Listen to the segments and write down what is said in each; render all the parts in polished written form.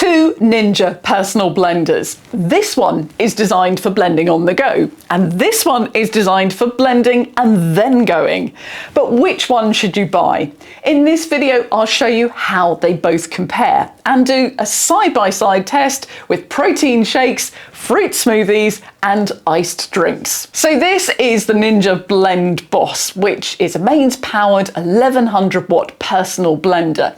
Two Ninja personal blenders. This one is designed for blending on the go, and this one is designed for blending and then going. But which one should you buy? In this video, I'll show you how they both compare and do a side-by-side test with protein shakes, fruit smoothies, and iced drinks. So this is the Ninja Blend Boss, which is a mains-powered 1100 watt personal blender.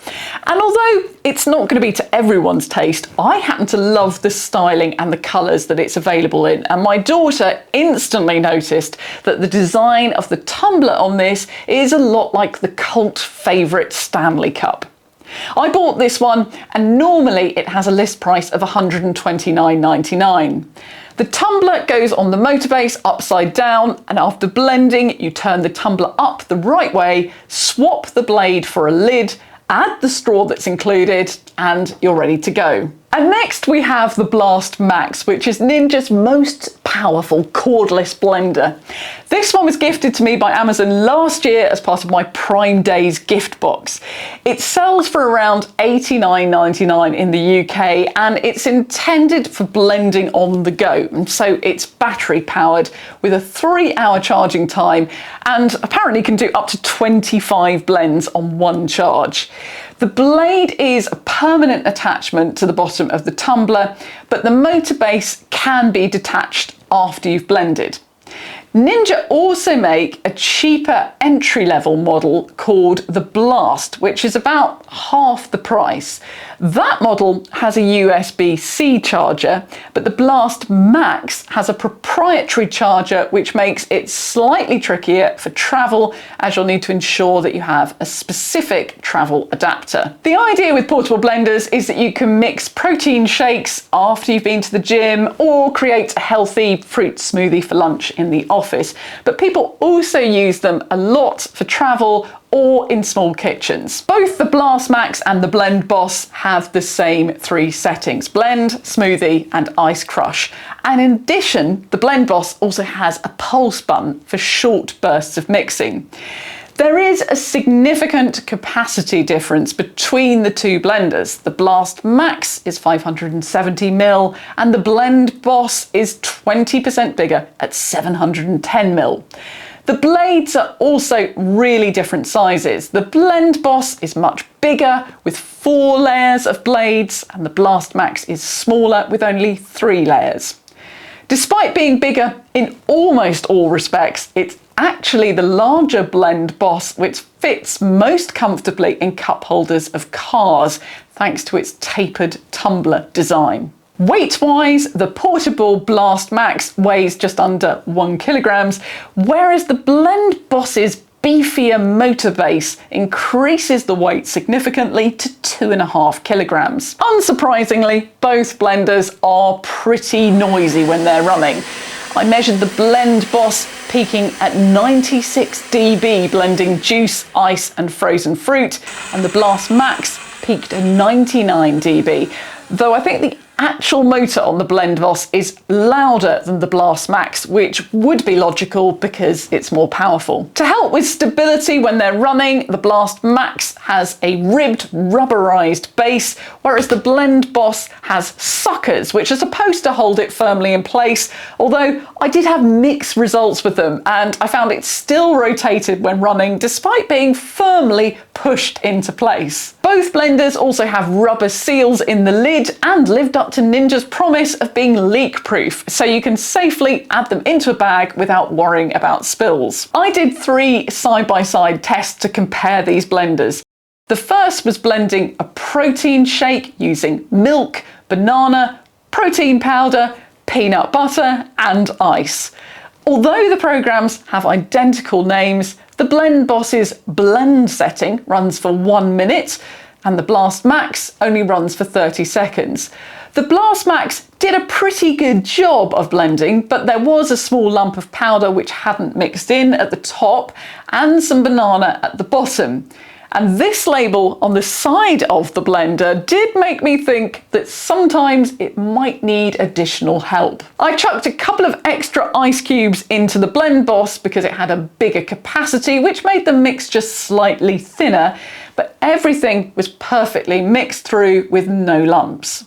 And although it's not going to be to everyone's taste, I happen to love the styling and the colours that it's available in. And my daughter instantly noticed that the design of the tumbler on this is a lot like the cult favourite Stanley Cup. I bought this one, and normally it has a list price of $129.99. The tumbler goes on the motor base upside down, and after blending, you turn the tumbler up the right way, swap the blade for a lid, add the straw that's included, and you're ready to go. And next we have the Blast Max, which is Ninja's most powerful cordless blender. This one was gifted to me by Amazon last year as part of my Prime Days gift box. It sells for around $89.99 in the UK, and it's intended for blending on the go. And so it's battery powered with a 3-hour charging time, and apparently can do up to 25 blends on one charge. The blade is a permanent attachment to the bottom of the tumbler, but the motor base can be detached after you've blended. Ninja also make a cheaper entry-level model called the Blast, which is about half the price. That model has a USB-C charger, but the Blast Max has a proprietary charger, which makes it slightly trickier for travel, as you'll need to ensure that you have a specific travel adapter. The idea with portable blenders is that you can mix protein shakes after you've been to the gym, or create a healthy fruit smoothie for lunch in the office. But people also use them a lot for travel or in small kitchens. Both the Blast Max and the Blend Boss have the same 3 settings: blend, smoothie, and ice crush. And in addition, the Blend Boss also has a pulse button for short bursts of mixing. There is a significant capacity difference between the two blenders. The Blast Max is 570ml and the Blend Boss is 20% bigger at 710ml. The blades are also really different sizes. The Blend Boss is much bigger with 4 layers of blades, and the Blast Max is smaller with only 3 layers. Despite being bigger in almost all respects, it's actually the larger Blend Boss which fits most comfortably in cup holders of cars, thanks to its tapered tumbler design. Weight-wise, the portable Blast Max weighs just under 1 kilogram, whereas the Blend Boss's beefier motor base increases the weight significantly to 2.5 kilograms. Unsurprisingly, both blenders are pretty noisy when they're running. I measured the Blend Boss peaking at 96 dB blending juice, ice and frozen fruit, and the Blast Max peaked at 99 dB, though I think the actual motor on the Blend Boss is louder than the Blast Max, which would be logical because it's more powerful. To help with stability when they're running, the Blast Max has a ribbed rubberized base, whereas the Blend Boss has suckers which are supposed to hold it firmly in place, although I did have mixed results with them, and I found it still rotated when running despite being firmly pushed into place. Both blenders also have rubber seals in the lid and lived up to Ninja's promise of being leak-proof, so you can safely add them into a bag without worrying about spills. I did 3 side-by-side tests to compare these blenders. The first was blending a protein shake using milk, banana, protein powder, peanut butter and ice. Although the programs have identical names, the Blend Boss's blend setting runs for 1 minute, and the Blast Max only runs for 30 seconds. The Blast Max did a pretty good job of blending, but there was a small lump of powder which hadn't mixed in at the top and some banana at the bottom. And this label on the side of the blender did make me think that sometimes it might need additional help. I chucked a couple of extra ice cubes into the Blend Boss because it had a bigger capacity, which made the mix just slightly thinner, but everything was perfectly mixed through with no lumps.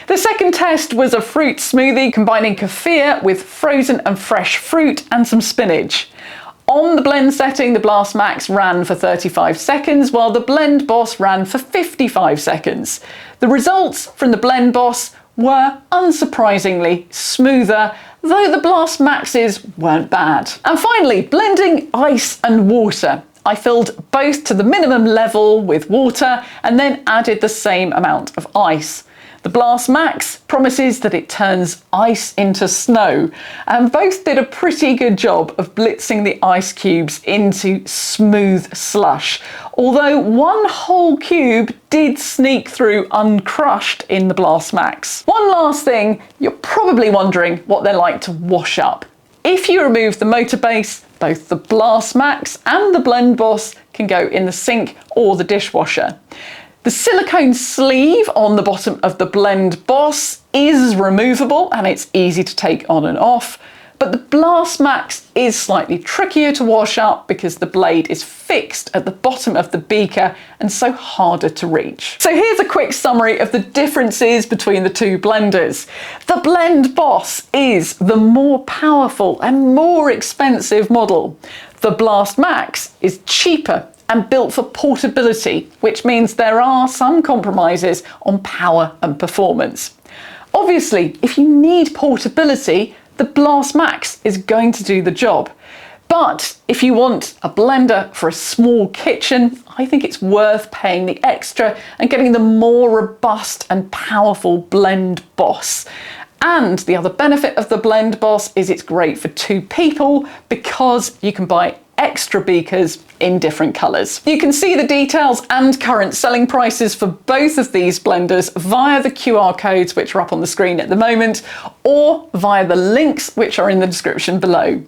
The second test was a fruit smoothie combining kefir with frozen and fresh fruit and some spinach. On the blend setting, the Blast Max ran for 35 seconds, while the Blend Boss ran for 55 seconds. The results from the Blend Boss were unsurprisingly smoother, though the Blast Maxes weren't bad. And finally, blending ice and water. I filled both to the minimum level with water and then added the same amount of ice. The Blast Max promises that it turns ice into snow, and both did a pretty good job of blitzing the ice cubes into smooth slush, although one whole cube did sneak through uncrushed in the Blast Max. One last thing, you're probably wondering what they're like to wash up. If you remove the motor base, both the Blast Max and the Blend Boss can go in the sink or the dishwasher. The silicone sleeve on the bottom of the Blend Boss is removable and it's easy to take on and off, but the Blast Max is slightly trickier to wash up because the blade is fixed at the bottom of the beaker and so harder to reach. So here's a quick summary of the differences between the two blenders. The Blend Boss is the more powerful and more expensive model. The Blast Max is cheaper and built for portability, which means there are some compromises on power and performance. Obviously, if you need portability, the Blast Max is going to do the job. But if you want a blender for a small kitchen, I think it's worth paying the extra and getting the more robust and powerful Blend Boss. And the other benefit of the Blend Boss is it's great for two people because you can buy extra beakers in different colours. You can see the details and current selling prices for both of these blenders via the QR codes which are up on the screen at the moment, or via the links which are in the description below.